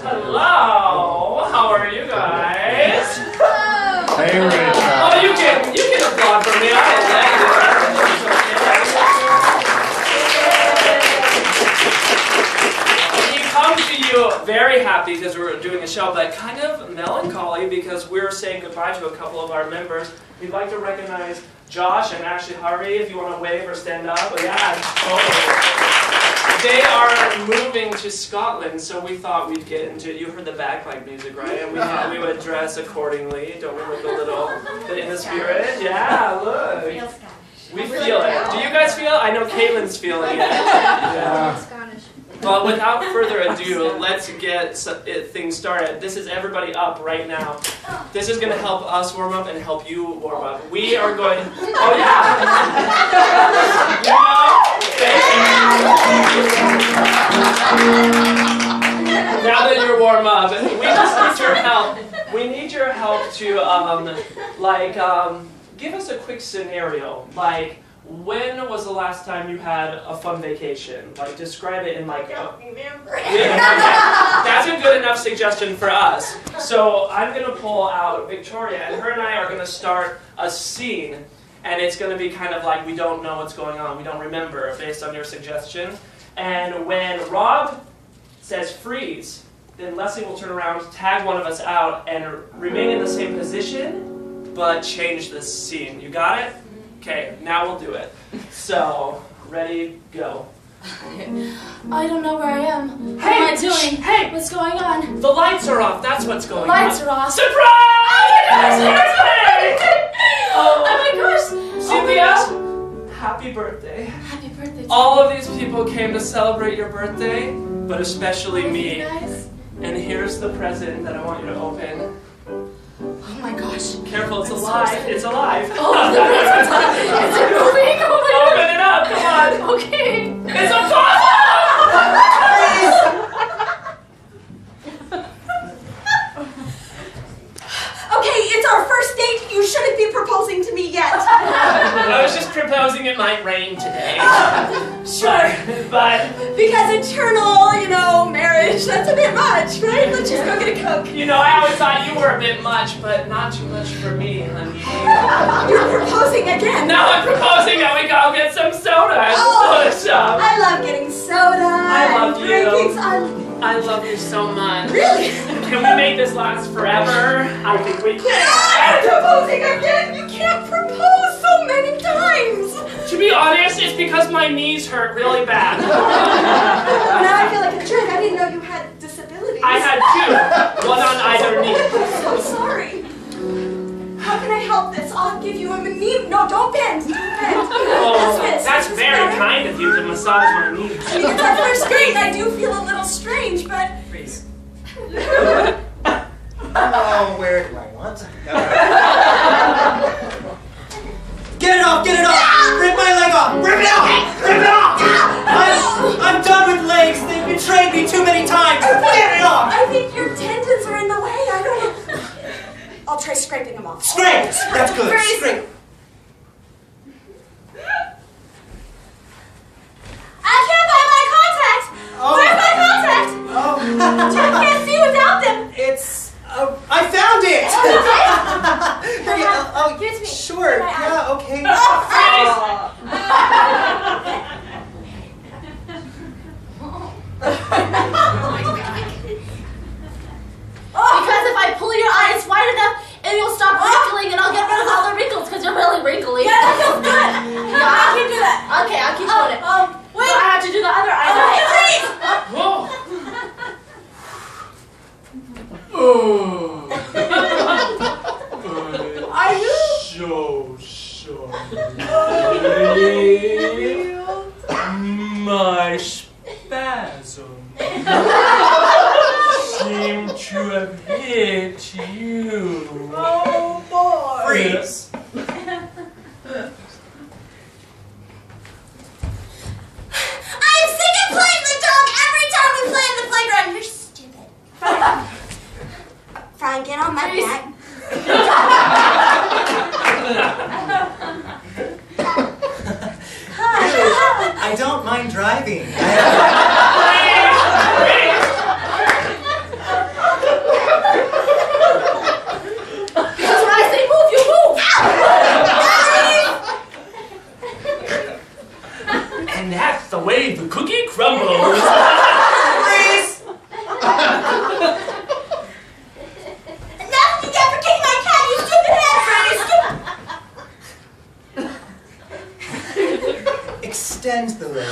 Hello, how are you guys? Hey, Rich. Oh, you can applaud for me. I We come to you very happy because we're doing a show, but kind of melancholy because we're saying goodbye to a couple of our members. We'd like to recognize Josh and Ashley Harvey, if you want to wave or stand up. Oh, yeah, totally. They are moving to Scotland, so we thought we'd get into it. You heard the bagpipe music, right? And we thought we would dress accordingly. Don't we look a little bit in the spirit? Yeah, look. We feel it. Do you guys feel it? I know Caitlin's feeling it. Yeah. Well, without further ado, let's get things started. This is everybody up right now. This is going to help us warm up and help you warm up. We are going... Oh, yeah! Now that you're warm up, we just need your help. We need your help to, give us a quick scenario. Like, when was the last time you had a fun vacation? Like, describe it in like... I don't remember. Yeah, that's a good enough suggestion for us. So I'm going to pull out Victoria, and her and I are going to start a scene, and it's going to be kind of like we don't know what's going on, we don't remember, based on your suggestion. And when Rob says freeze, then Leslie will turn around, tag one of us out, and remain in the same position, but change the scene. You got it? Okay, now we'll do it. So, ready, go. I don't know where I am. Hey, what am I doing? Hey! What's going on? The lights are off, that's what's going on. The lights are off. Surprise! Oh my gosh! Cynthia, happy birthday. Happy birthday to All of these people came to celebrate your birthday, but especially me. you guys. And here's the present that I want you to open. Oh my gosh. Careful, it's I'm so alive. excited. It's alive. Oh, the present's alive. Is it moving? Oh my Open it up, come on. god. Okay. It's a puzzle! Okay, it's our first date. You shouldn't be proposing to me yet. I was just proposing it might rain today. Sure. But, Because eternal, marriage, that's a bit much, right? Let's just go get a Coke. I always thought you were a bit much, but not too much for me, honey. You're proposing again. Now I'm proposing that we go get some soda at the soda shop. I love getting soda. I love and you. drinks. I love you so much. Really? Can we make this last forever? I think we I'm can. proposing again. You can't propose so many times. To be honest, it's because my knees hurt really bad. Now I feel like a jerk. I didn't know you had disabilities. I had two, one on either knee. I'm so sorry. How can I help this? I'll give you a knee. No, don't bend. Don't bend. Oh, This. that's This very better. kind of you to massage my knees. I mean, it's our first date. I do feel a little strange, but... Please. Oh, where do I want to go? Get it off! Get it off! Rip my leg off! Rip it off! Rip it off! I'm done with legs. They've betrayed me too many times. Get it off! I think your tendons are in the way. I don't know. I'll try scraping them off. Scrape! That's good. Freeze. Scrape. I can't find my contacts. Oh. Where's my contacts? Oh. I can't see without them. It's. I found it! Here you go. Oh, Give it to me. sure. Give me my Yeah, okay. Because if I pull your eyes wide enough, and you'll stop wrinkling, and I'll get rid of all the wrinkles, because you're really wrinkly. Yeah, that feels good. Yeah. I can do that. Okay, I'll keep doing it. Wait. So I have to do the other eye. Okay, please. Whoa. Are you? So my spasm seem to have hit you. Oh boy. Freeze. I'm sick of playing the dog every time we play in the playground. You're stupid. Fine, get on my back. I don't mind driving. way the cookie crumbles. Freeze! That's what you get for kicking my cat, you stupid head, Freddy! Extend the leg.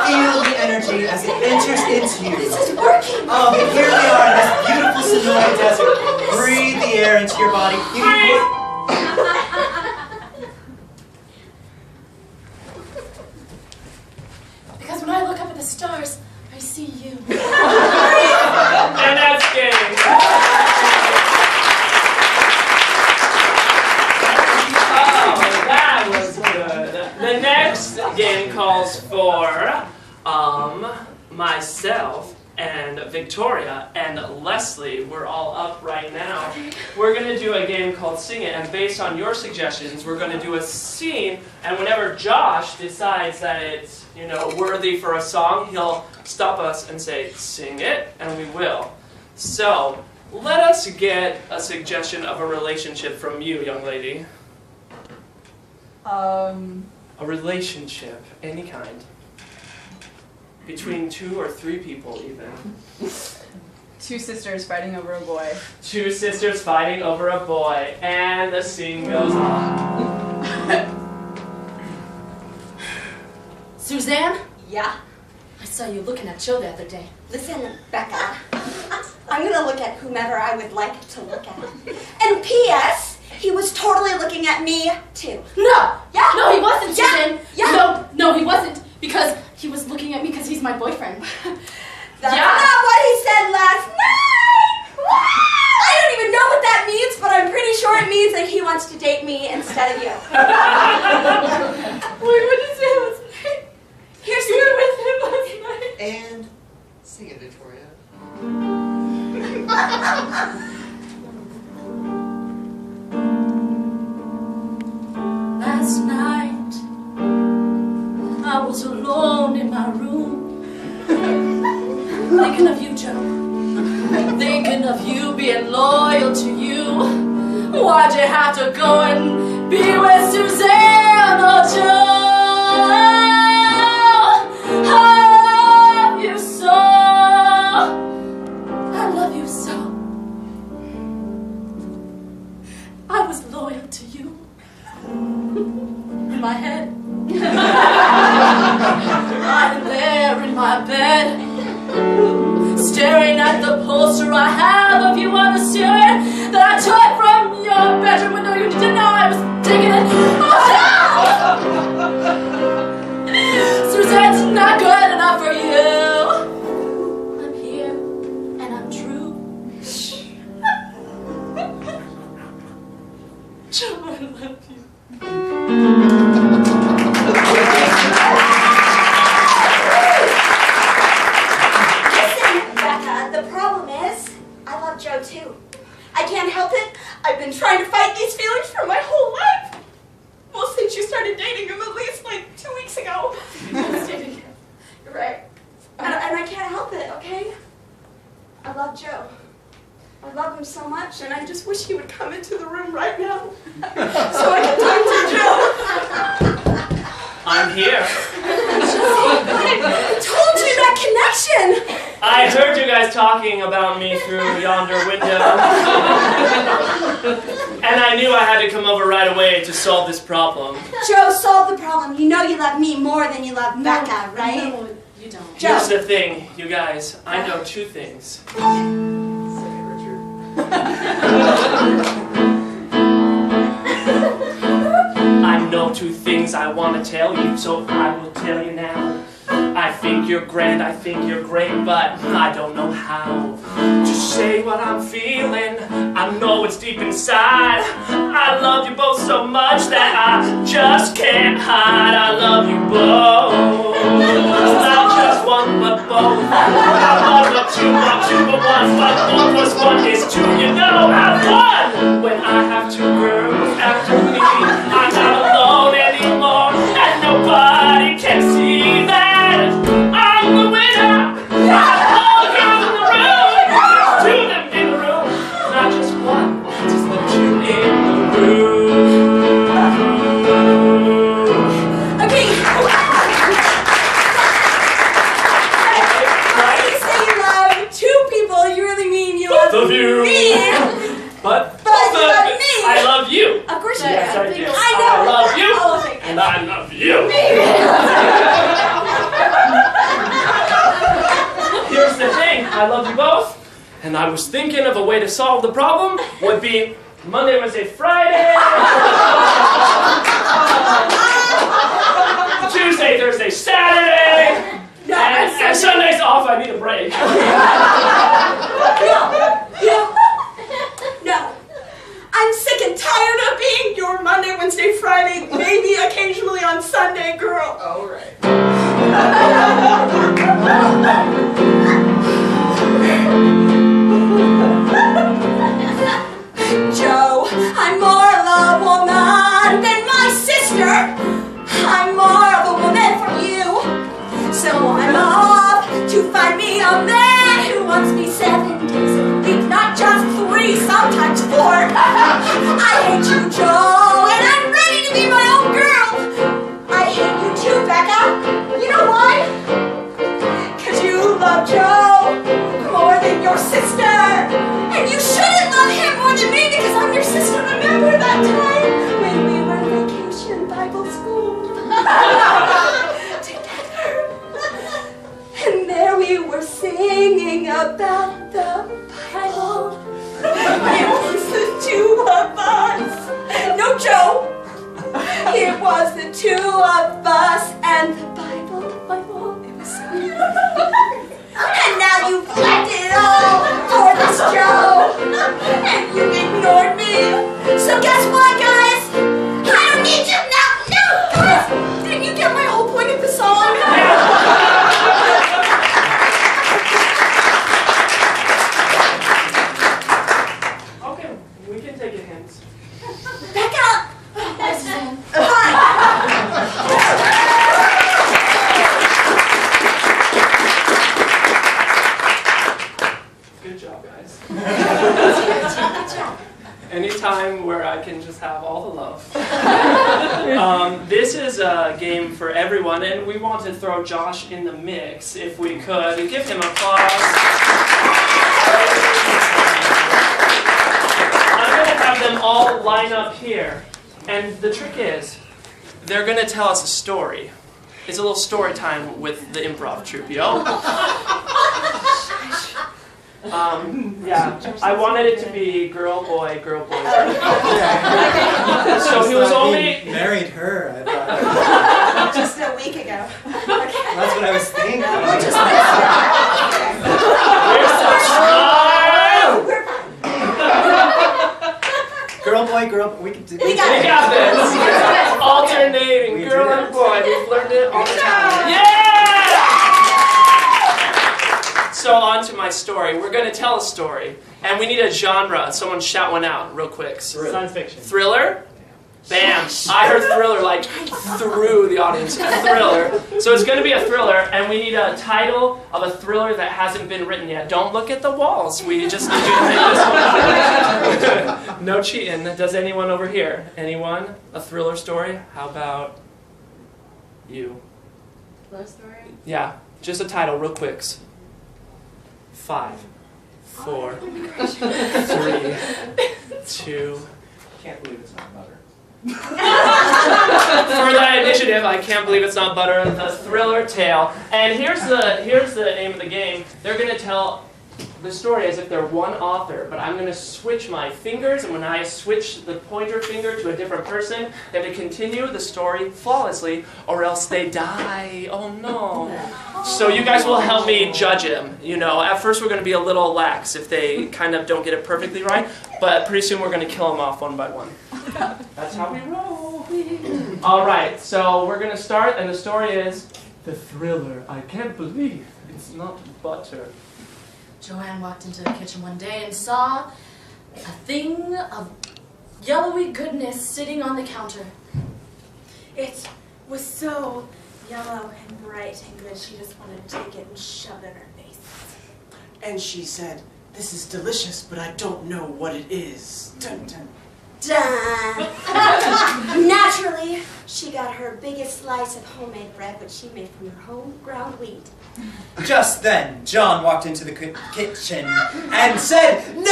Feel the energy as it enters into you. This is working! Oh, and here we are in this beautiful Sonoy desert. Breathe the air into your body. Because when I look up at the stars, I see you. And that's game. Oh, that was good. The next game calls for myself and Victoria and Leslie. We're all up right now. We're going to do a game called Sing It, and based on your suggestions, we're going to do a scene, and whenever Josh decides that it's, worthy for a song, he'll stop us and say, sing it, and we will. So, let us get a suggestion of a relationship from you, young lady. A relationship, any kind. Between 2 or 3 people, even. 2 sisters fighting over a boy. 2 sisters fighting over a boy, and the scene goes on. Suzanne, Yeah? I saw you looking at Joe the other day. Listen, Becca. I'm gonna look at whomever I would like to look at. And P.S., he was totally looking at me, too. No! Yeah. No, he wasn't, Yeah. Suzanne! Yeah. No, he wasn't. Because he was looking at me because he's my boyfriend. That's Yeah. not what he said last night! I don't even know what that means, but I'm pretty sure it means that he wants to date me instead of you. Wait, what did you say last night? Here's You were with him last night. And sing it, Victoria. Last night, I was alone in my room, thinking of you, Joe. Thinking of you, being loyal to you. Why'd you have to go and be with Suzanne, oh Joe? I love you so. I love you so. I was loyal to you. In my head. Right there in my bed, staring at the poster I have of you on the ceiling that I took from your bedroom window. You didn't know I was taking it. Oh, no! Suzanne's not good enough for you. I'm here and I'm true. Joe, I love you. Listen, Becca, the problem is, I love Joe too. I can't help it. I've been trying to fight these feelings for my whole life. Well, since you started dating him at least like 2 weeks ago. You're right. And I can't help it, okay? I love Joe. I love him so much, and I just wish he would come into the room right now so I can talk to Joe. I'm here. I told you that connection. I heard you guys talking about me through yonder window. And I knew I had to come over right away to solve this problem. Joe, solve the problem. You know you love me more than you love Becca, right? No, you don't. Joe. Here's the thing, you guys. I know 2 things. I know 2 things I want to tell you, so I will tell you now. I think you're grand, I think you're great, but I don't know how to say what I'm feeling. I know it's deep inside. I love you both so much that I just can't hide. I love you both. Not just one, but both. Not 1 but 2, not 2 but 1, but 1 plus 1 is 2. You know I've won when I have 2 girls after me. I'm not alone anymore, and nobody can see that. I'm the winner! I'm all in the room! There's 2 of them in the room! Not just 1, just the 2 in the room. Okay. I love you both. And I was thinking of a way to solve the problem would be Monday, Wednesday, Friday. Tuesday, Thursday, Saturday. And Sunday's off, I need a break. No. I'm sick and tired of being your Monday, Wednesday, Friday, maybe occasionally on Sunday girl. All right. Joe, I'm more of a woman than my sister. I'm more of a woman from you. So I'm off to find me a man who wants me 7 days a week, not just 3, sometimes 4. I hate you, Joe, and I'm ready to be my own girl. I hate you too, Becca. You know why? 'Cause you love Joe more than your sister. And you shouldn't love him more than me because I'm your sister. Remember that time when we were in vacation Bible school? Together. And there we were singing about the Bible. It was the 2 of us. No, Joe. It was the 2 of us and the Bible. It was so beautiful. And now you've left it all for this Joe. And you ignored me. So guess what, guys? I don't need you now. No, guys. Didn't you get my whole point of the song? Okay, we can take a hint. Becca! Good job, guys. Anytime where I can just have all the love. This is a game for everyone, and we want to throw Josh in the mix if we could. Give him applause. I'm going to have them all line up here. And the trick is, they're going to tell us a story. It's a little story time with the improv troupe, yo. Yeah, I wanted it to be girl, boy, girl, boy. So he was only... He married her, I thought. Just a week ago. That's what I was thinking. Girl, boy, we can do We We got this. Alternating We girl did and it. boy. We've learned it all the time. Yeah! So on to my story. We're going to tell a story. And we need a genre. Someone shout one out real quick. Science fiction. Thriller? Bam. I heard thriller like through the audience. Thriller. So it's going to be a thriller, and we need a title of a thriller that hasn't been written yet. Don't look at the walls. We just need you to make this one. No cheating. Does anyone over here? Anyone? A thriller story? How about you? Love story? Yeah. Just a title real quick. 5, 4, 3, 2. Can't believe it's not butter. For that initiative, I can't believe it's not butter. The thriller tale. And here's the name of the game. They're going to tell the story as if they're one author, but I'm going to switch my fingers, and when I switch the pointer finger to a different person, they have to continue the story flawlessly, or else they die. Oh no. So you guys will help me judge him. You know, at first we're going to be a little lax if they kind of don't get it perfectly right, but pretty soon we're going to kill them off one by one. That's how we roll. All right, so we're going to start, and the story is The Thriller. I can't believe it's not butter. Joanne walked into the kitchen one day and saw a thing of yellowy goodness sitting on the counter. It was so yellow and bright and good, she just wanted to take it and shove it in her face. And she said, "This is delicious, but I don't know what it is." Dun, dun. Dun. Naturally, she got her biggest slice of homemade bread, which she made from her home ground wheat. Just then, John walked into the kitchen and said, "No!"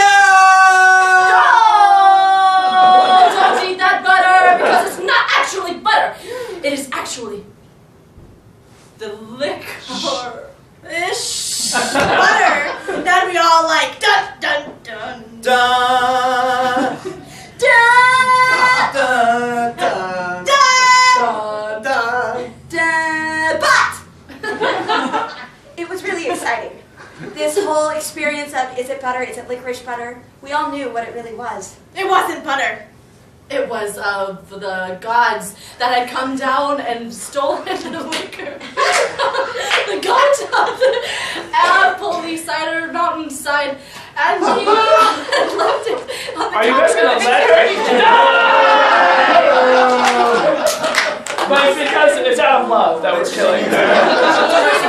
Oh, don't eat that butter, because it's not actually butter. It is actually the liquor. Butter? Da. Da! Da. Da! Da. Da! But! It was really exciting. This whole experience of is it butter, is it licorice butter, we all knew what it really was. It wasn't butter. It was of the gods that had come down and stolen the liquor. The gods of the apple cider mountainside, and he had left it on the Are you guys counter. gonna let her? No! But it's because it's out of love that we're killing her.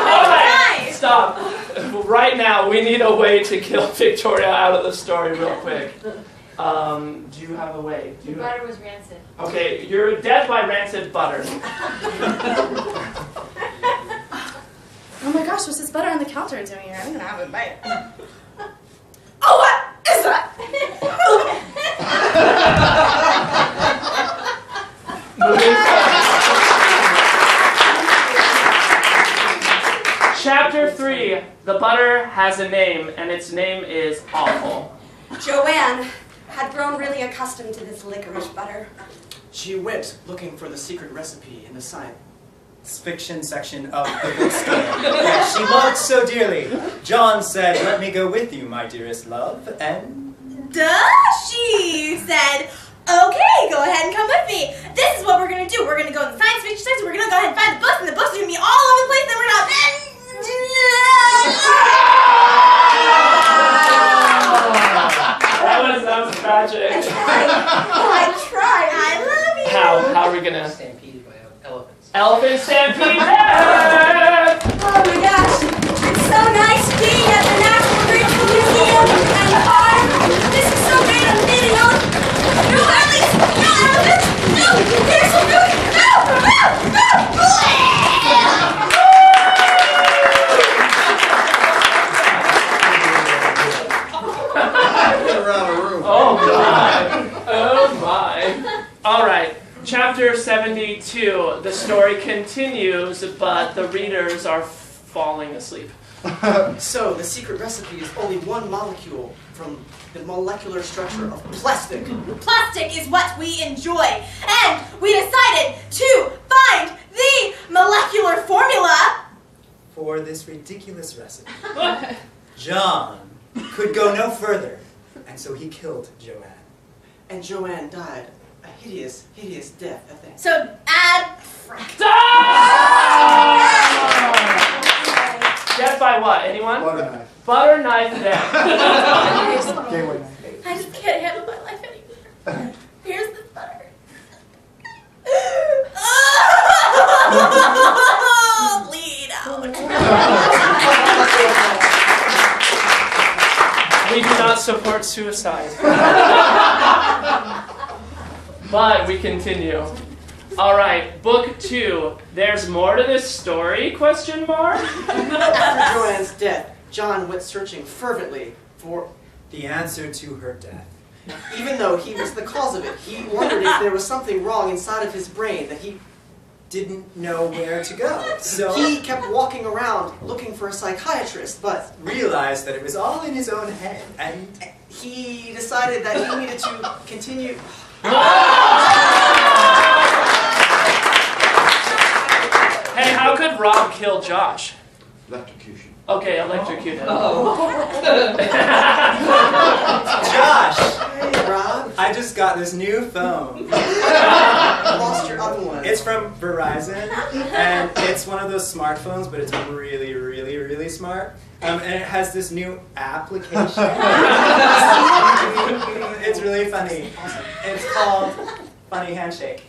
Alright, stop. Right now, we need a way to kill Victoria out of the story real quick. Do you have a way? The butter was rancid. Okay, you're dead by rancid butter. Oh my gosh, what's this butter on the counter doing here? I'm gonna have a bite. Oh, what is that? Moving forward. Chapter 3, the butter has a name, and its name is awful. Joanne had grown really accustomed to this licorice butter. She went looking for the secret recipe in the science Fiction section of the bookstore that she loved so dearly. John said, "Let me go with you, my dearest love," and She said, okay, go ahead and come with me. This is what we're gonna do. We're gonna go in the science fiction section, we're gonna go ahead and find the books, and the books are gonna be all over the place, and we're gonna... That was tragic. I tried. I love you. How are we gonna? Stampeded by elephants. Elephant stampede! Oh my gosh, it's so nice being at the National Regional Museum and Farm. This is so great. I'm meeting all. No elephants! No elephants! No! There's some food! No! Oh my! Oh my! All right. Chapter 72. The story continues, but the readers are falling asleep. So, the secret recipe is only one molecule from the molecular structure of plastic. Plastic is what we enjoy, and we decided to find the molecular formula for this ridiculous recipe, John could go no further, and so he killed Joanne. And Joanne died a hideous, hideous death at that. So add Death by what? Anyone? Butter knife. Butter knife death. Gateway knife. I just can't handle my life anymore. Here's the butter. Bleed out. We do not support suicide. But we continue. All right, book 2. There's more to this story? Question mark. After Joanne's death, John went searching fervently for, The answer to her death. even though he was the cause of it, he wondered if there was something wrong inside of his brain that he Didn't know where to go, so he kept walking around looking for a psychiatrist, but realized that it was all in his own head, and he decided that he needed to continue. Hey, how could Rob kill Josh? Electrocution. Okay, electrocuted. Josh, Hey, Rob, I just got this new phone. you lost your other one. It's from Verizon, and it's one of those smartphones, but it's really, really, really smart. And it has this new application. It's really funny. It's called Funny Handshake.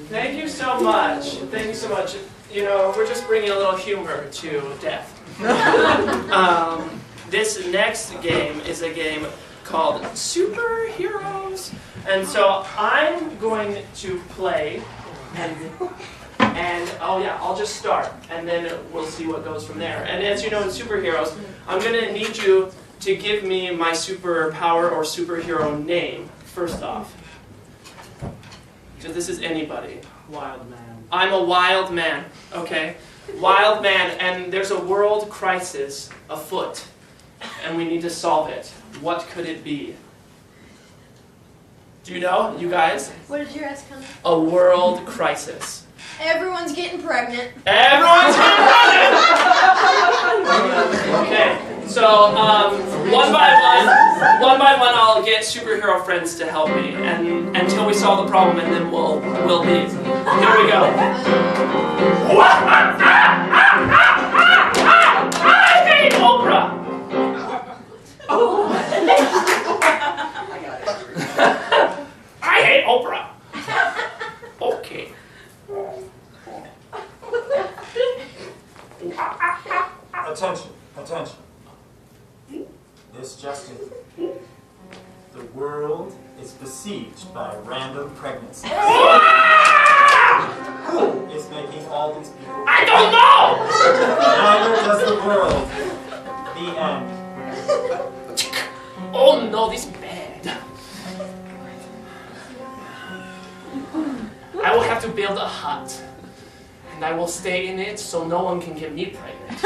Thank you so much. Thank you so much. You know, we're just bringing a little humor to death. This next game is a game called Superheroes. And so I'm going to play, and oh yeah, I'll just start, and then we'll see what goes from there. And as you know in Superheroes, I'm going to need you to give me my superpower or superhero name First off, this is anybody. Wild man. I'm a wild man, okay? Wild man, and there's a world crisis afoot, and we need to solve it. What could it be? Do you know, you guys? What did you ask, honey? A world crisis. Everyone's getting pregnant. Everyone's getting pregnant! Okay, so one by one, I'll get superhero friends to help me, and until we solve the problem, and then we'll leave. Here we go. I hate Oprah. I hate Oprah. Okay. Attention, attention. This just in. The world is besieged by random pregnancies. Who is making all these people? I don't know! Neither does the world. The end. Oh no, this is bad. I will have to build a hut. And I will stay in it so no one can get me pregnant.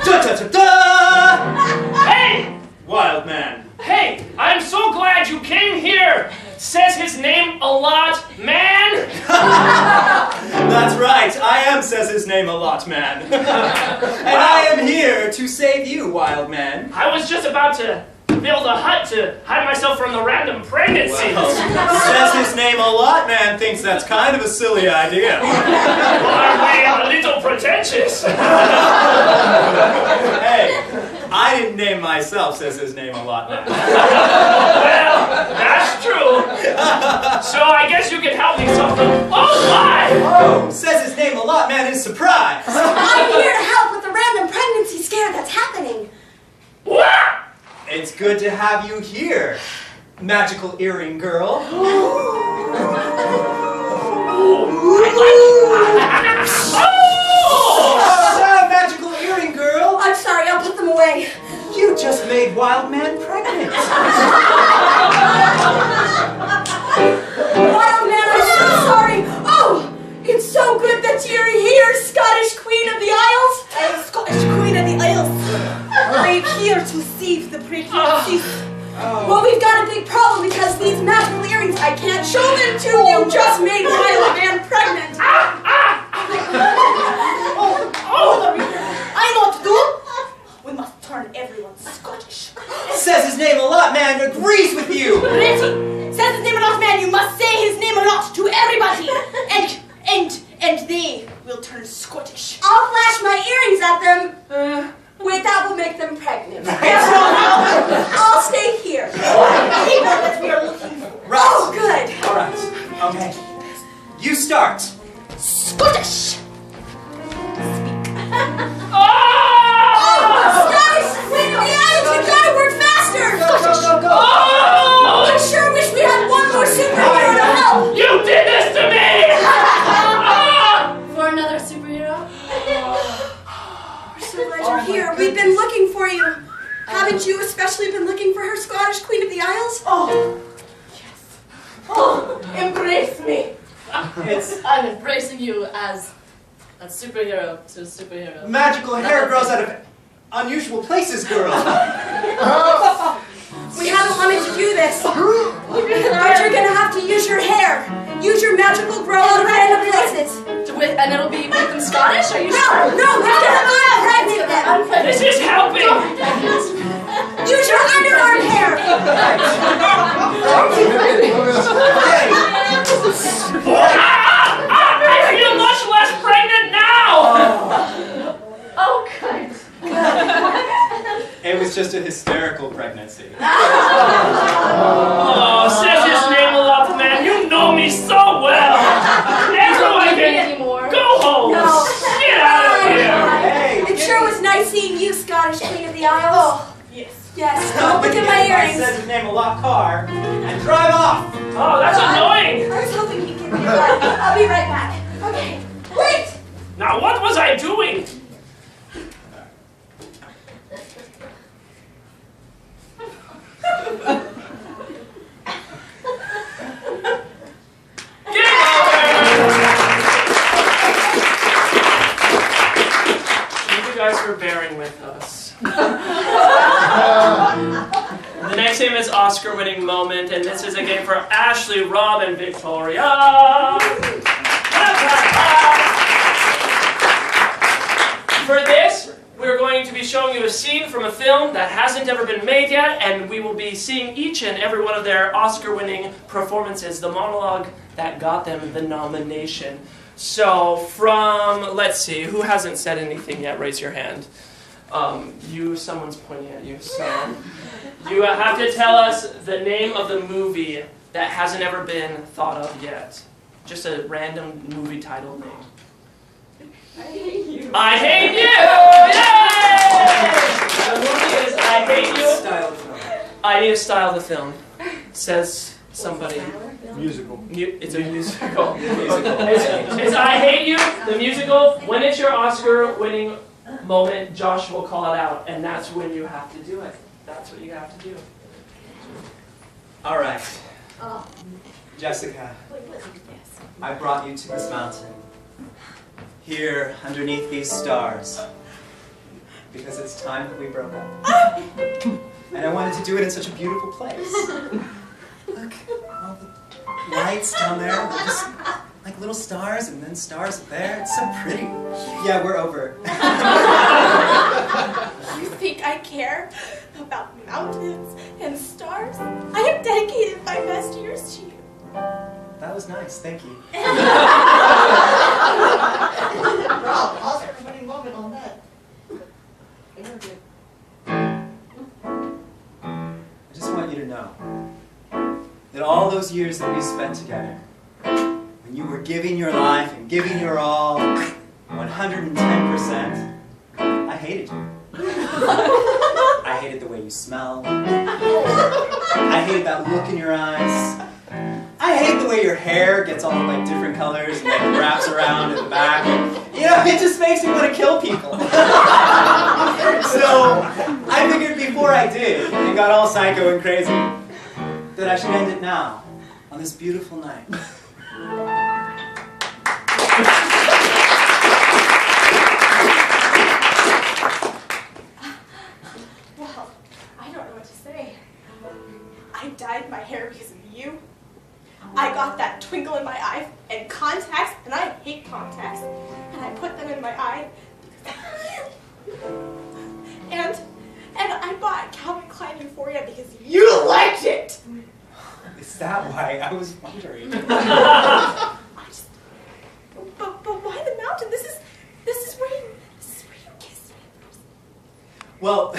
Da-da-da-da! Hey! Wild man. Hey! I'm so glad you came here! Says his name a lot, man! That's right, I am says his name a lot, man. And I am here to save you, wild man. I was just about to build a hut to hide myself from the random pregnancies. Well, says his name a lot, man thinks that's kind of a silly idea. Are we a little pretentious? Hey, I didn't name myself, says his name a lot, man. Well, that's true. So I guess you can help me solve the... Oh my! Oh, says his name a lot, man is surprised. I'm here to help with the random pregnancy scare that's happening. What? It's good to have you here, magical earring girl. Oh, magical earring girl. I'm sorry, I'll put them away. You just made Wild Man pregnant. Wild man, I'm so sorry. Oh, it's so good that you're here, Scottish Queen of the Isles. I'm Scottish Queen of the Isles. I'm here to save the pregnancies. Well, we've got a big problem because these magical earrings, I can't show them to you. Just made Wild Man pregnant. I know what to do. We must turn everyone Scottish. Says his name a lot, man agrees with you. Ready? Says his name a lot, man. You must say his name a lot to everybody. And they will turn Scottish. I'll flash my earrings at them. Wait, that will make them pregnant. I'll stay here. People that we are looking for. Right. Oh, good. All right. Okay. You start. Scottish. Scottish Queen of the Isles, you gotta work faster. Go, go, go, go. I sure wish we had one more superhero to help. You did this to me! For another superhero? We're so glad you're here. We've been looking for you. Haven't you especially been looking for her, Scottish Queen of the Isles? Oh, yes. Oh, embrace me. It's I'm embracing you as a superhero to a superhero. magical hair grows out of unusual places, girl. We haven't wanted to do this. But you're gonna have to use your hair. Use your magical grow out of random places. And it'll be with them Scottish? Are you No, sure? no, we're gonna impregnate them. I'm pregnant. This is helping! Use your underarm hair. I feel much less pregnant now! Oh, good. It was just a hysterical pregnancy. Oh, says his name a lot, man. You know me so well! Everyone Me can anymore. go home! No. Get out of here! Hey, It sure was nice seeing you, Scottish Queen of the Isles. Yes. Yes, don't look at my earrings. Says his name a lot car and drive off. Oh, that's annoying! I was hoping he'd give me a ride. I'll be right back. Okay. Wait! Now, what was I doing? guys for bearing with us. The next game is Oscar-winning moment, and this is a game for Ashley, Rob, and Victoria. For this, we're going to be showing you a scene from a film that hasn't ever been made yet, and we will be seeing each and every one of their Oscar-winning performances, the monologue that got them the nomination. So from, let's see, who hasn't said anything yet? Raise your hand. Someone's pointing at you, so you have to tell us the name of the movie that hasn't ever been thought of yet. Just a random movie title name. I hate you. I Hate You! Yay! The movie is I Hate You. Style film. I need to style the film. Says somebody. Musical. It's a musical. It's I Hate You, the musical. When it's your Oscar-winning moment, Josh will call it out, and that's when you have to do it. That's what you have to do. All right, Oh, Jessica, wait, listen. Yes. I brought you to this mountain, here underneath these stars, because it's time that we broke up. And I wanted to do it in such a beautiful place. Look, all the lights down there, they're just like little stars, and then stars up there. It's so pretty. Yeah, we're over. You think I care about mountains and stars? I have dedicated my best years to you. That was nice, thank you. Rob, Oscar-winning moment on that. I just want you to know that all those years that we spent together, when you were giving your life and giving your all, 110%, I hated you. I hated the way you smelled. I hated that look in your eyes. I hate the way your hair gets all like different colors and like wraps around in the back. You know, it just makes me want to kill people. So I figured before I did and got all psycho and crazy, that I should end it now, on this beautiful night. Well, I don't know what to say. I dyed my hair because of you. I got that twinkle in my eye and contacts, and I hate contacts, and I put them in my eye because and I bought Calvin Klein Euphoria because you liked it. Is that why? I was wondering. But why the mountain? This is where you kissed me. Well,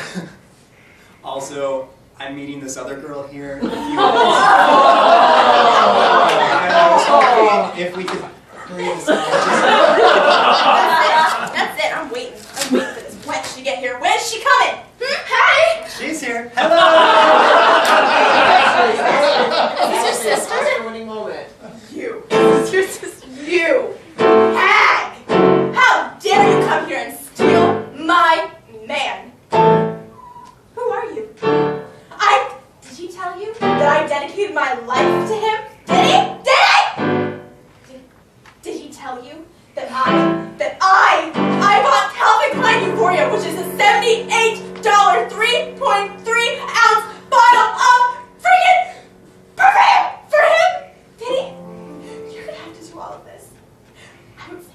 also, I'm meeting this other girl here in a few minutes. And I was hoping if we could hurry this up. That's it. I'm waiting for this wench to get here. When's she coming? Hey! She's here. Hello! Is this your sister? Oscar-winning moment. You. Is your sister? You. Hag! How dare you come here and steal my man? Who are you? Did he tell you that I dedicated my life to him? Did he? Did he tell you that I bought Calvin Klein Euphoria, which is a $78 3.3-ounce bottle of freaking perfume for him? Did he? You're gonna have to do all of this. I would say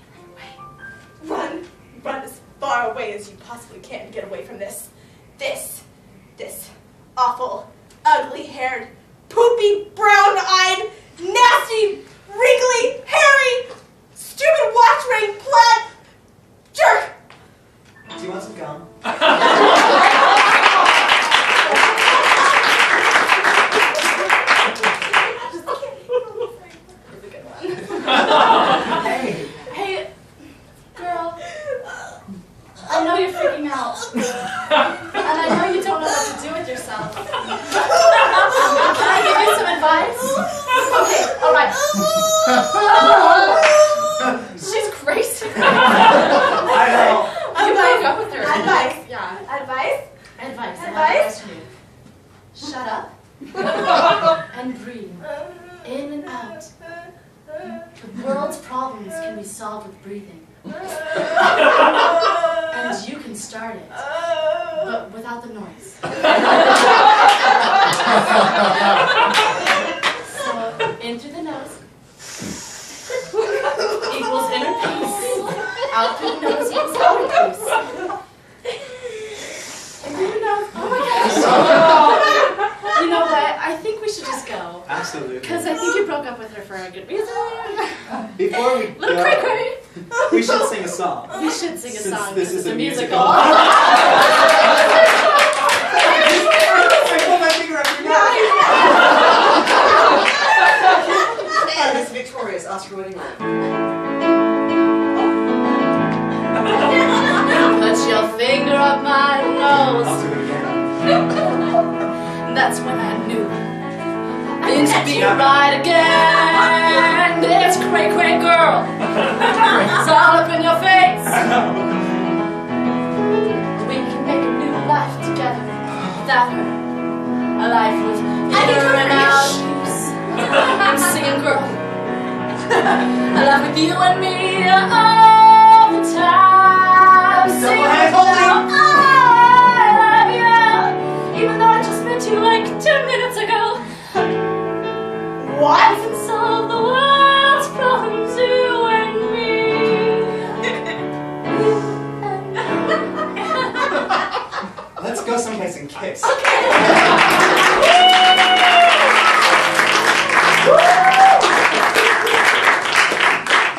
run away. Run as far away as you possibly can to get away from this awful, ugly-haired, poopy, brown-eyed, nasty, wrinkly, hairy, stupid watch-wearing plaid jerk. Do you want some gum? Hey, girl. I know you're freaking out. And I know you don't know what to do with yourself. Can I give you some advice? Okay, alright. She's crazy. I know. You broke up with her. Advice. Yeah. Advice? Advice. I have Advice? advice for you. Shut up. And breathe. In and out. The world's problems can be solved with breathing. And you can good music. Before we Little cray cray. we should sing a song. We should sing a Since song. this is a a musical. musical. I pull my finger up your nose. Miss Victoria's Oscar-winning role. Put your finger up my nose. I'll do it again. That's when I knew things would be right again. It's cray cray girl. It's all up in your face. We can make a new life together without her. A life with inner and out use. I'm singing girl. A life with you and me all the time. Singing girl. I love you. Even though I just met you like 2 minutes ago. What? I can solve the world's problems, you and me. Let's go someplace and kiss.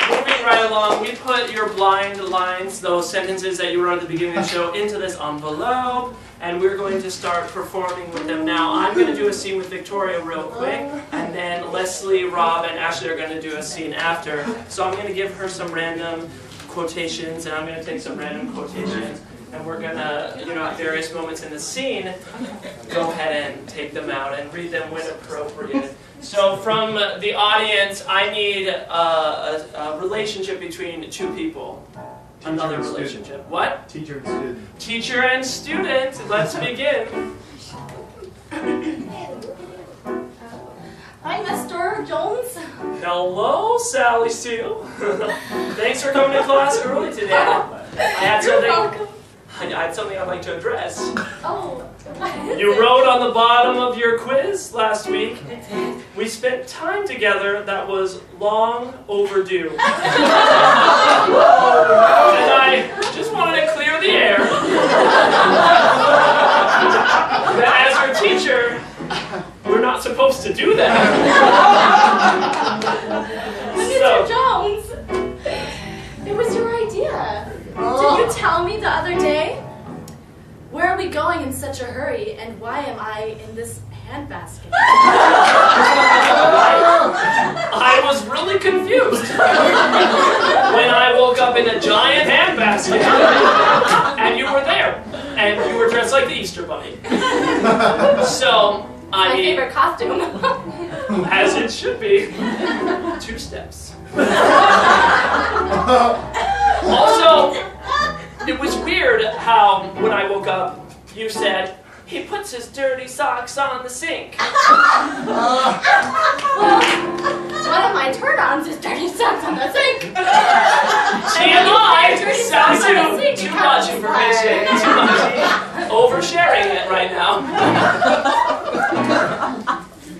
Moving right along, we put your blind lines, those sentences that you wrote at the beginning of the show, into this envelope, and we're going to start performing with them now. I'm going to do a scene with Victoria real quick, and then Leslie, Rob, and Ashley are going to do a scene after. So I'm going to give her some random quotations, and I'm going to take some random quotations, and we're going to, at various moments in the scene, go ahead and take them out and read them when appropriate. So from the audience, I need a relationship between two people. Another relationship. What? Teacher and student. Teacher and student. Let's begin. Hi, Mr. Jones. Hello, Sally Steele. Thanks for coming to class early today. I had something I'd like to address. Oh. You wrote on the bottom of your quiz last week, we spent time together that was long overdue. And I just wanted to clear the air. That as your teacher, we're not supposed to do that. Mr. Jones, it was your idea. Did you tell me the other day? Where are we going in such a hurry, and why am I in this handbasket? I was really confused when I woke up in a giant handbasket, and you were there, and you were dressed like the Easter Bunny. So, My favorite costume. as it should be, 2 steps. Also, it was weird how, when I woke up, you said, he puts his dirty socks on the sink. Well, one of my turn-ons is dirty socks on the sink. TMI! Dirty socks on the Sounds sink. too much information. Too much. Oversharing it right now.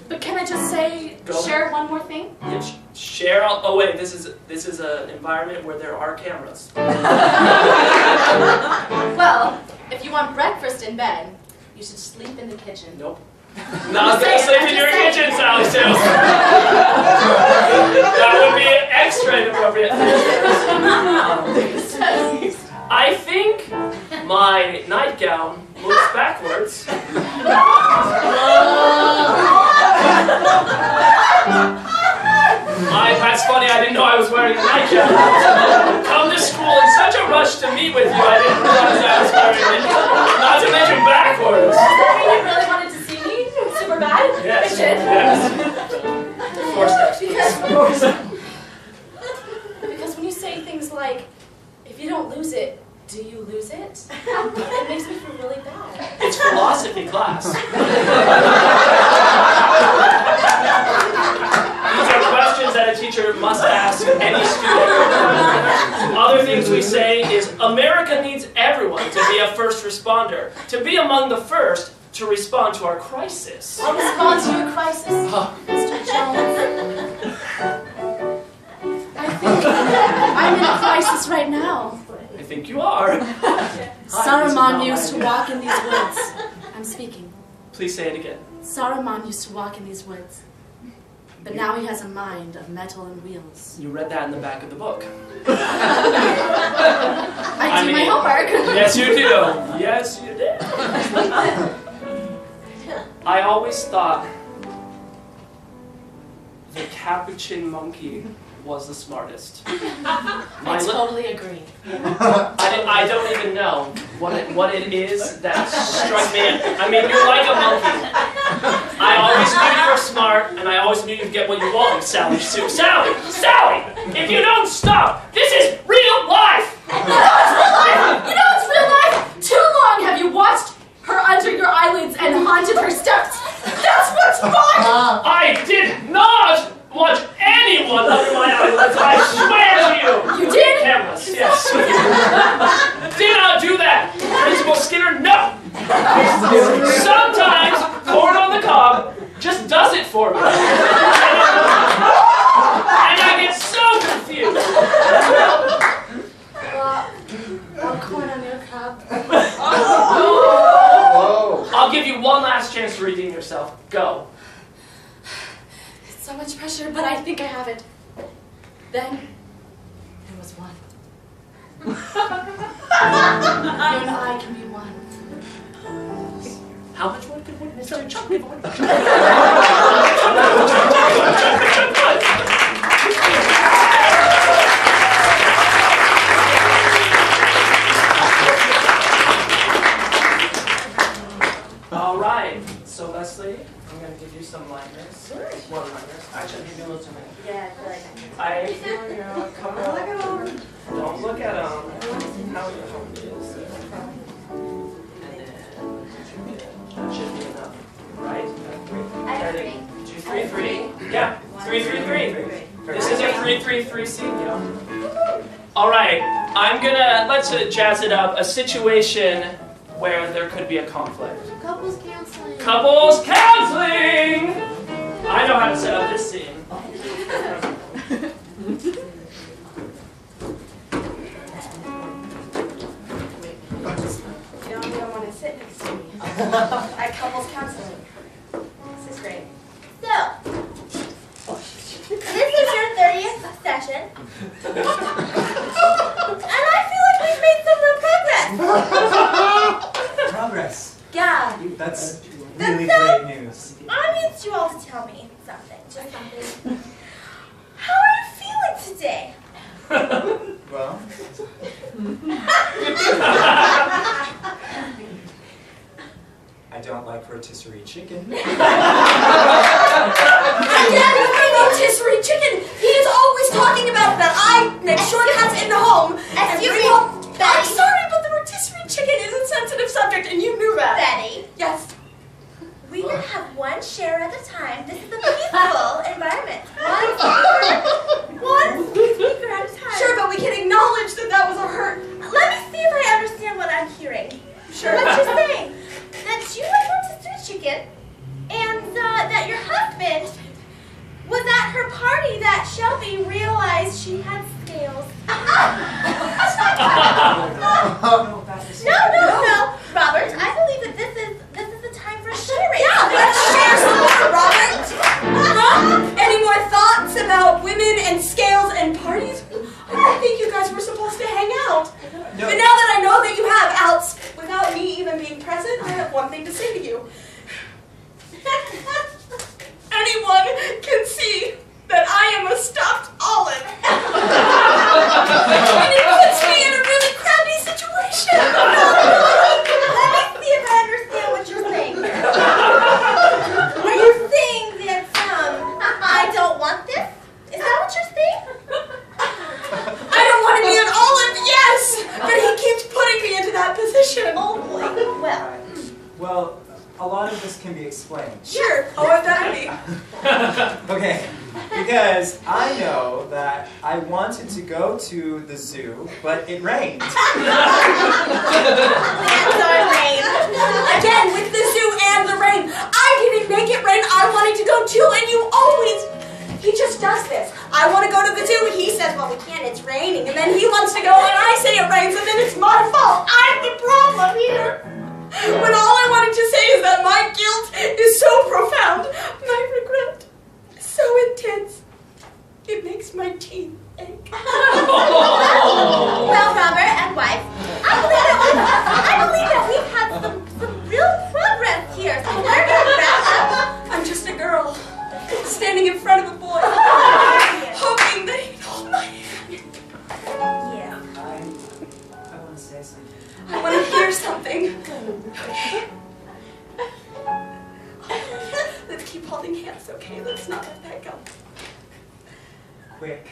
But can I just say, share one more thing? Share. Oh wait, this is an environment where there are cameras. Well, if you want breakfast in bed, you should sleep in the kitchen. Nope. Not gonna sleep in your kitchen, Sally Sue. That would be extra inappropriate. I think my nightgown moves backwards. That's funny, I didn't know I was wearing a nightgown. Come to school in such a rush to meet with you, I didn't realize I was wearing it. Not to mention backwards. Does that mean you really wanted to see me? Super bad? Yes. I should. Yes. 4 steps. Because when you say things like, if you don't lose it, do you lose it? It makes me feel really bad. It's philosophy class. These are questions that a teacher must ask any student. Other things we say is, America needs everyone to be a first responder, to be among the first to respond to our crisis. I'll respond to your crisis, Mr. Jones. I think I'm in a crisis right now. I think you are. Saruman used to walk in these woods. I'm speaking. Please say it again. Saruman used to walk in these woods. But now he has a mind of metal and wheels. You read that in the back of the book. I do my homework. Yes, you do. Yes, you did. I always thought the capuchin monkey was the smartest. I totally agree. I don't even know what it is that struck me. I mean, you're like a monkey. I always knew you were smart, and I always knew you'd get what you want, Sally Sue. Sally! Sally! If you don't stop, this is real life! You know it's real life? Too long have you watched her under your eyelids and haunted her steps. That's what's fun! I did not watch anyone under my eyelids, I swear to you! You did? Cameras, yes. Did not do that! Principal Skinner, no! Sometimes, corn on the cob just does it for me. And I get so confused. Well, corn on your cob. I'll give you one last chance to redeem yourself. Go. It's so much pressure, but I think I have it. Then, there was one. You and I can be one. How much wood could Mr. Chuck give away? All right. So Leslie, I'm going to give you some liners. One-liners. Actually, I'll give you a little too many. Yeah, I feel like I feel you know, come on. Don't look at them. How it is. And then that should be enough, right? I have three. 2, 3, 3. Yeah, 3, 3, 3. This is a 3, 3, 3 scene, yo. All right, I'm gonna let's jazz it up. A situation where there could be a conflict. Couples counseling. Couples counseling. I know how to set up this scene. You don't want to sit next to me. At couples counseling. This is great. So, this is your 30th session. And I feel like we've made some real progress. Progress. Yeah. That's really great news. I need you all to tell me something. Just something. How are you feeling today? Well, I don't like rotisserie chicken. Again, with my rotisserie chicken! He is always talking about that I make shortcuts in the home and bring home... I'm sorry, but the rotisserie chicken is a sensitive subject, and you knew that. Betty, Yes. we can have one share at a time. This is a peaceful environment. One speaker at a time. Sure, but we can acknowledge that that was a hurt. Let me see if I understand what I'm hearing. Sure. What you're saying, that you like rotisserie chicken, and that your husband was at her party that Shelby realized she had scales. No, Robert, I believe that this is the time for sharing. Yeah, let's share some more, Robert. Any more thoughts about women and scales and parties? I think you guys were supposed to hang out. No. But now that I know that you have outs, without me even being present, I have one thing to say to you. Anyone can see that I am a stuffed olive. And it puts me in a really crappy situation. Let me see if I understand what you're saying here. Are you saying that I don't want this? Is that what you're saying? I don't want to be an olive, yes, but he keeps putting me into that position. Oh boy. Well, Well, a lot of this can be explained. Sure, what would that be? Okay, because I know that I wanted to go to the zoo, but it rained. Again, with the zoo and the rain. I didn't make it rain, I wanted to go too, and you always... He just does this. I want to go to the zoo, he says, well, we can't, it's raining. And then he wants to go, and I say it rains, and then it's my fault. I'm the problem here. When all I wanted to say is that my guilt is so profound, my regret is so intense. my teeth ache. Well, Robert and wife, I believe that we've had some real progress here. So we're gonna wrap up. I'm just a girl standing in front of a boy, hoping that he'd hold my hand. Yeah. I want to say something. I want to hear something. Let's keep holding hands, okay? Let's not let that go. Quick,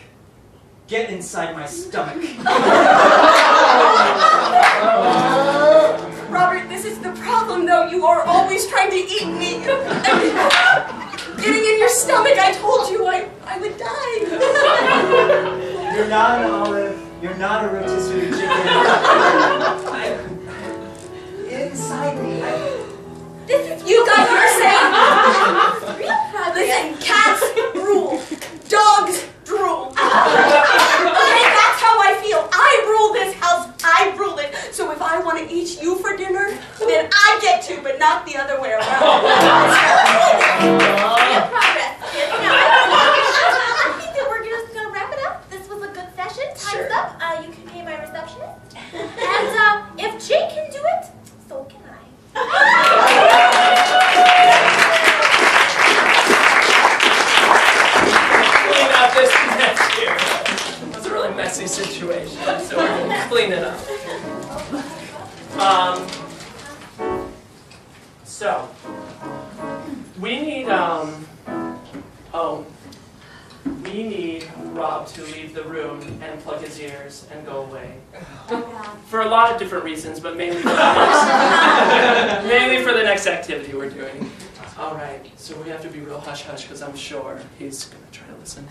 get inside my stomach. Robert, this is the problem, though. You are always trying to eat me. Getting in your stomach, I told you I would die. You're not an olive. You're not a rotisserie chicken. Inside me. You got your say. Real progress. Listen, cats rule. Dogs drool. Okay, that's how I feel. I rule this house. I rule it. So if I want to eat you for dinner, then I get to, but not the other way around. Real progress. Yes, no. I think that we're just gonna wrap it up. This was a good session. Time's up. You can pay my receptionist. And if Jake can do it, so can I. Clean up this mess here. It was a really messy situation, so we're going to clean it up. So, we need, we need Rob to leave the room and plug his ears and go away. For a lot of different reasons, but mainly for the next activity we're doing. All right, so we have to be real hush-hush because I'm sure he's going to try to listen.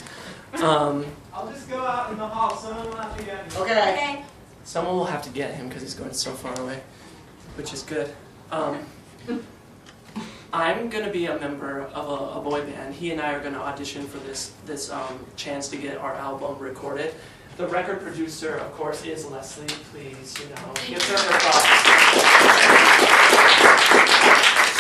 I'll just go out in the hall. Someone will have to get me. Okay. Someone will have to get him because he's going so far away, which is good. I'm going to be a member of a boy band. He and I are going to audition for this chance to get our album recorded. The record producer, of course, is Leslie. Please, give her props.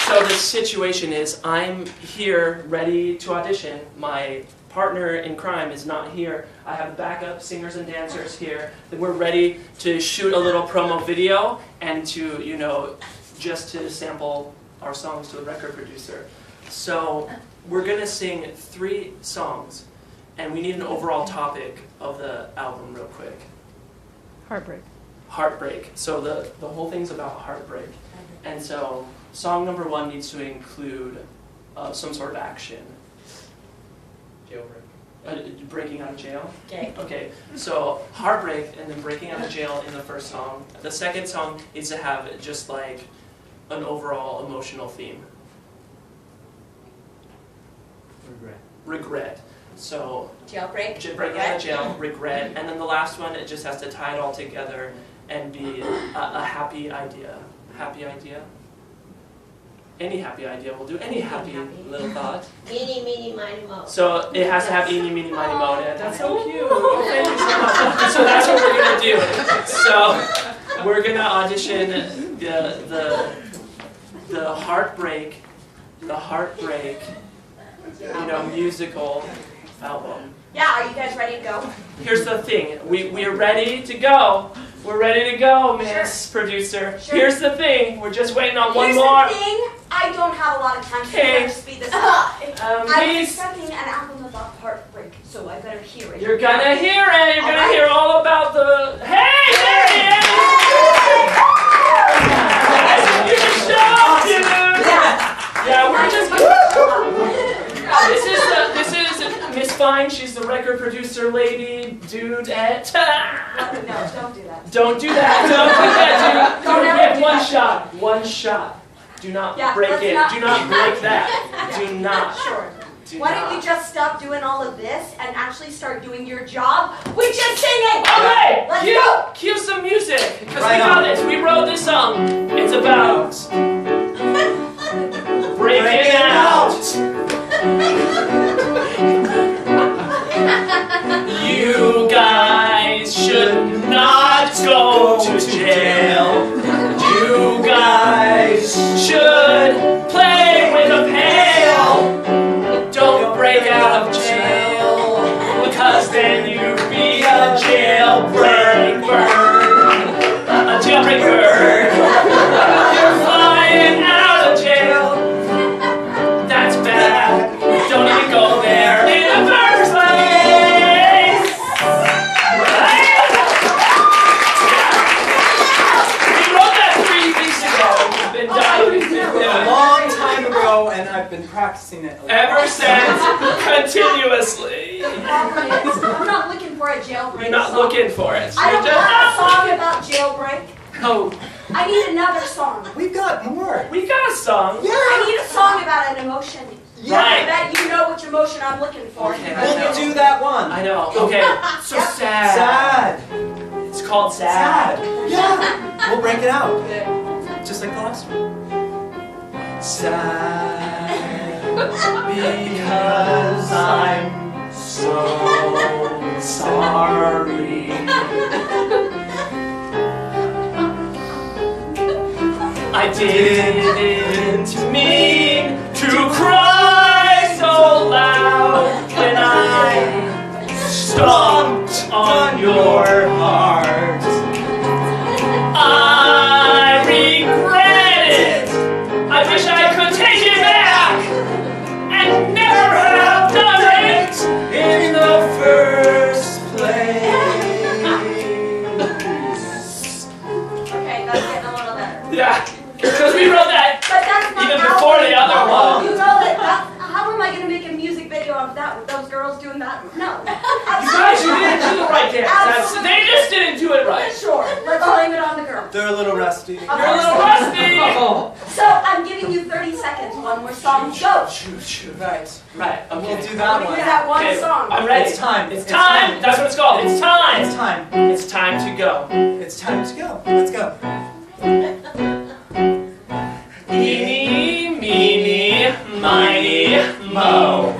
So the situation is, I'm here ready to audition. My partner in crime is not here. I have backup singers and dancers here. We're ready to shoot a little promo video and to, just to sample our songs to the record producer. So we're gonna sing 3 songs, and we need an overall topic of the album real quick. Heartbreak. Heartbreak. So the whole thing's about heartbreak. And so song number 1 needs to include some sort of action. Jailbreak. Breaking out of jail? Okay. Okay, so heartbreak and then breaking out of jail in the first song. The second song needs to have just like an overall emotional theme. Regret. So Jailbreak. breaking out of jail, regret, and then the last one, it just has to tie it all together and be a happy idea. Happy idea? Any happy idea will do. Any happy little thought. Eeny, meeny, miny, moe. So it has to have eeny, meeny, miny, moe in it. That's so cute. Oh, thank you so much. So that's what we're gonna do. So we're gonna audition the heartbreak, musical album. Yeah, are you guys ready to go? Here's the thing. We're ready to go. We're ready to go, Miss Producer. Sure. Here's the thing. We're just waiting on one Here's more. the thing, I don't have a lot of time, so Okay. I have to speed this up. I was Miss, expecting an album about heartbreak, so I better hear it. you're gonna hear it. You're All gonna right. hear all about the. Hey, there he is! You can show, dude. Yeah, we're just. This is Miss Fine. She's the record producer lady, dudette. No, don't do that. Don't do that. Don't do that, dude. Don't You ever get do one that. shot. One shot. Do not Yeah, break let's it. not- Do not break that. Do not. Sure. Do Why not. don't you just stop doing all of this and actually start doing your job, which is singing? Okay, Let's go. cue some music, because Right we got on. this. We wrote this song. It's about breaking out. You guys should not go to jail. You guys should play with a pail. Don't break out of jail, because then been practicing it. Ever since, continuously. The problem is, I'm not looking for a jailbreak You're not song. looking for it. I don't You're want a just- song about jailbreak. Oh, I need another song. We've got more. we got a song. I need a song about an emotion. Right. I bet you know which emotion I'm looking for. Okay, I We'll know. do that one. I know. Okay. So Yep. sad. Sad. It's called sad. Sad. Yeah. We'll break it out. Just like the last one. Sad. Because I'm so sorry. I didn't mean to cry so loud when I stomped on your heart. I regret it. I wish I could take it back and never have done it in the first place. Okay, that's getting a little better. Yeah, because we wrote that. But that's not Even how before we the other know. one. You know that. How am I going to make a music video of that with those girls doing that? No. You guys, you didn't do the right dance. They just didn't do it right. Sure. Let's blame it on the girls. They're a little rusty. Of You're a course little they rusty. are. So I'm giving you 30 seconds. One more song. Go. Shoot. Right. Right. Okay. We'll do I'm that gonna one. do that one Okay, song. I'm ready. It's time. It's time. That's what it's called. It's time. It's time. It's time to go. It's time to go. Let's go. Eeny, meeny, miny, mo.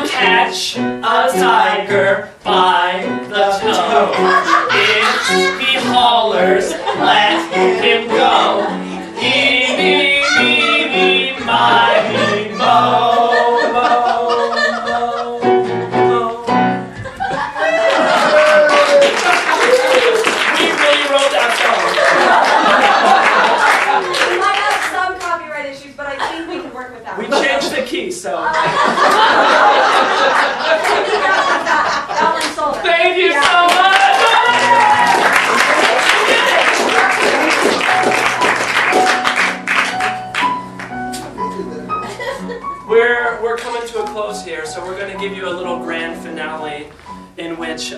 Catch a tiger by the toe. If he hollers, let him go. Eeny, meeny, miny, mo, mo, mo, mo. We really wrote that song. We might have some copyright issues, but I think we can work with that. We changed the key, so. That one sold it. Thank you Yeah. so much! We're coming to a close here, so we're going to give you a little grand finale in which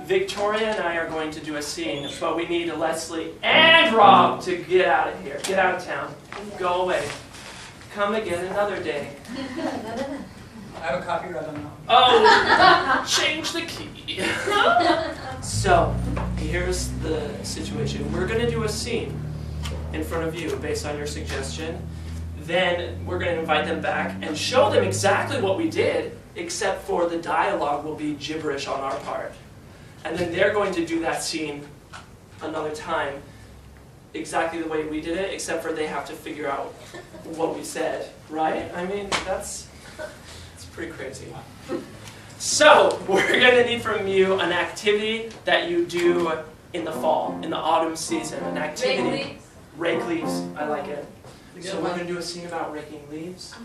Victoria and I are going to do a scene, but we need Leslie and Rob to get out of here, get out of town, go away. Come again another day. I have a copyright on that. Oh, change the key. So, here's the situation. We're going to do a scene in front of you based on your suggestion. Then we're going to invite them back and show them exactly what we did, except for the dialogue will be gibberish on our part. And then they're going to do that scene another time, exactly the way we did it, except for they have to figure out what we said, right? I mean, that's pretty crazy. So, we're going to need from you an activity that you do in the fall, in the autumn season. An activity. Rake leaves. I like it. So we're going to do a scene about raking leaves.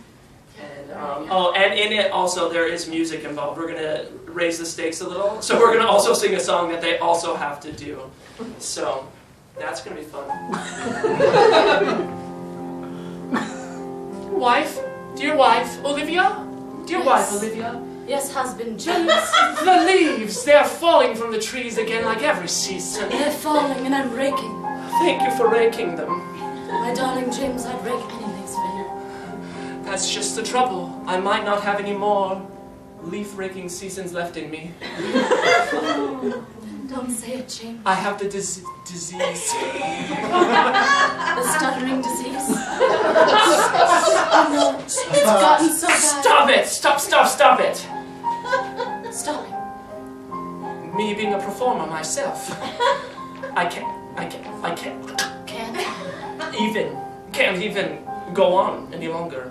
And, and in it also there is music involved. We're going to raise the stakes a little. So we're going to also sing a song that they also have to do. So, that's going to be fun. Wife? Dear wife, Olivia? Dear wife, Olivia? Yes, husband James. The leaves, they're falling from the trees again like every season. They're falling and I'm raking. Thank you for raking them. My darling James, I'd rake anything for you. That's just the trouble. I might not have any more leaf-raking seasons left in me. Don't say it, James. I have the disease. The stuttering disease. No, it's gotten so bad. Stop it! Stop it! Stop it. Me being a performer myself. I can't even go on any longer.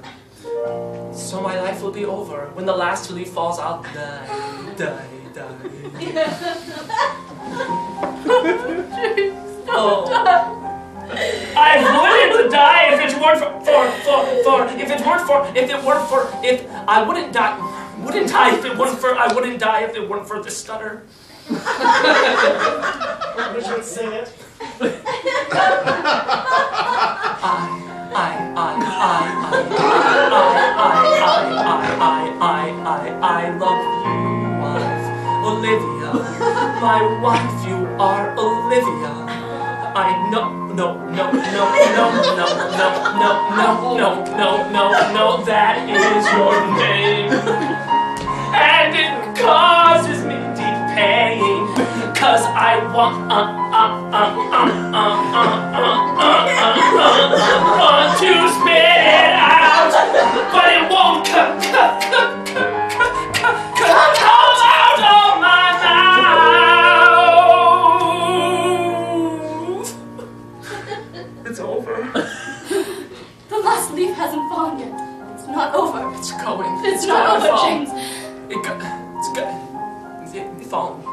So my life will be over. When the last leaf falls, I'll die. Oh. I wouldn't die if it weren't I wouldn't die if it weren't for the stutter. We should sing it. I my wife, you are Olivia. I know, no, that is your name. And it causes me deep pain, 'cause I want to spit it out, but it won't come out of my mouth. It's over. The last leaf hasn't fallen yet. It's not over. It's going. It's not gonna over, fall. James. It's good. It's falling.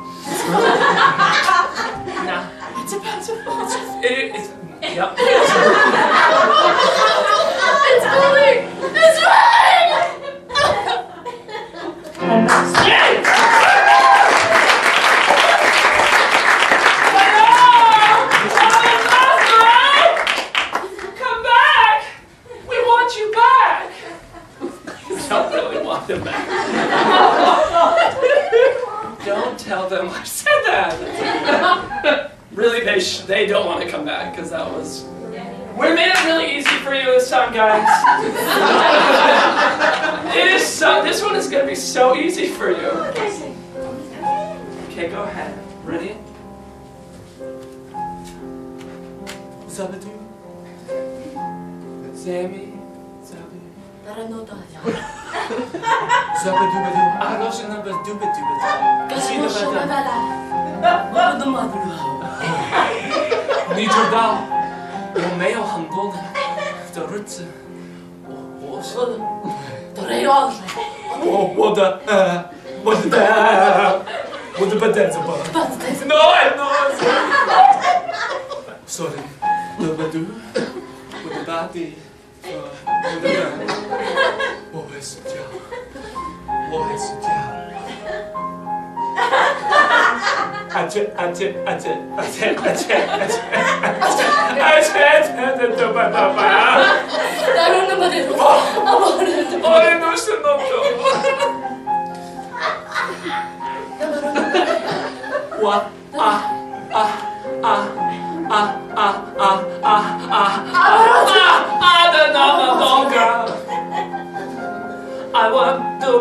Nah. It's about to fall. It's yep. It's falling! It's falling! James! Come back! We want you back! You don't really want them back. Don't tell them I said that. Really, they don't want to come back, because that was... We made it really easy for you this time, guys. This one is going to be so easy for you. Okay, go ahead. Ready? Zabadoo. Sammy. Zabadoo. Zabadoo.你知道我没有很多的日子，我说的，我的笨蛋怎么？No, I'm not. Sorry. 我的大地，我会睡觉，我会睡觉。安全，I want to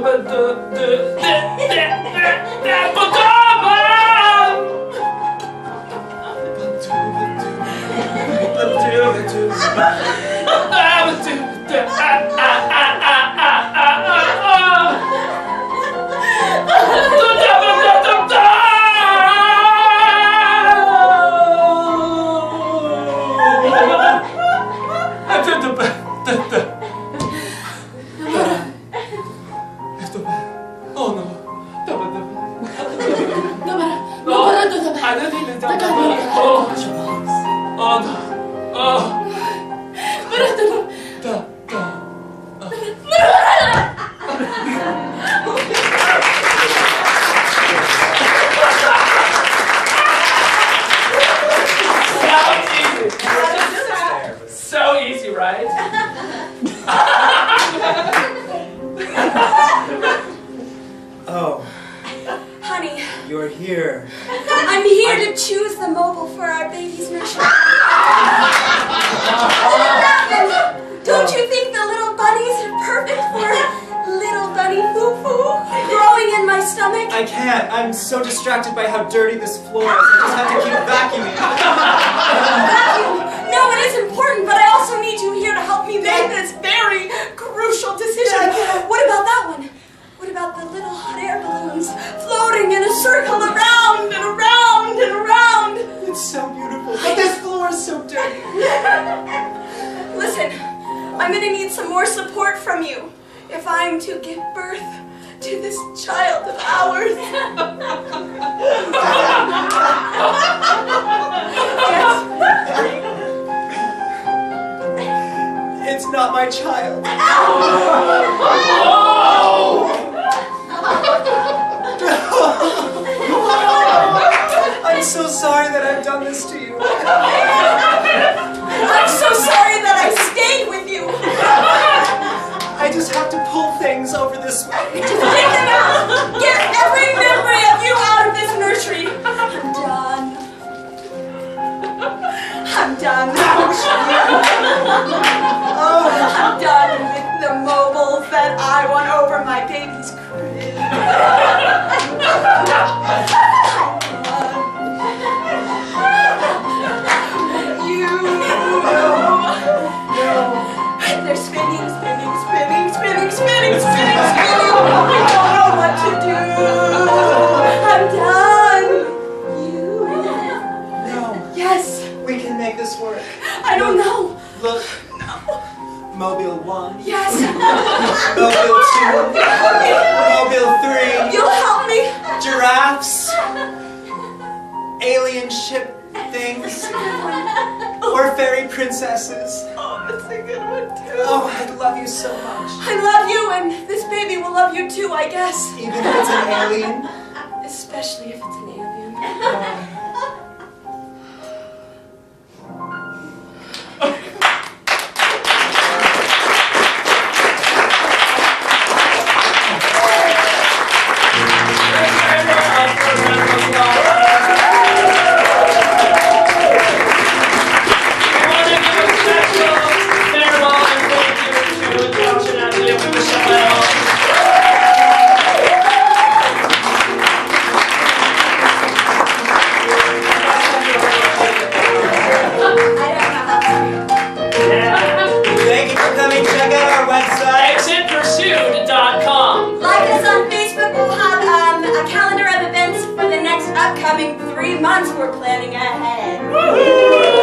So easy, right? Oh, Honey, you're here. I'm here to choose the mobile for our baby's nursery. Don't you think the little bunnies are perfect for little bunny foo-foo growing in my stomach? I can't. I'm so distracted by how dirty this floor is. I just have to keep vacuuming. Vacuum. No, it is important, but I also need you here to help me make this very crucial decision. What about that one? What about the little hot air balloons floating in a circle around and around and around? It's so beautiful, but this floor is so dirty. Listen, I'm gonna need some more support from you if I'm to give birth to this child of ours. Yes. It's not my child. I'm so sorry that I've done this to you. I'm so sorry that I stayed with you. I just have to pull things over this way. Just get them out. Get every memory of you out of this nursery. done. Oh, I'm done with the mobiles that I won over my baby's crib. They're spinning, spinning, spinning, spinning, spinning, spinning, spinning. I don't know what to do. I'm done. You? No, Yes. we can make this work. I don't know. Look. Mobile 1. Yes. Mobile 2. Mobile 3. You'll help me. Giraffes. Alien ship things. Or fairy princesses. Oh, that's a good one too. Oh, I love you so much. I love you, and this baby will love you too, I guess. Even if it's an alien. Especially if it's an alien. Like us on Facebook, we'll have a calendar of events for the next upcoming 3 months we're planning ahead.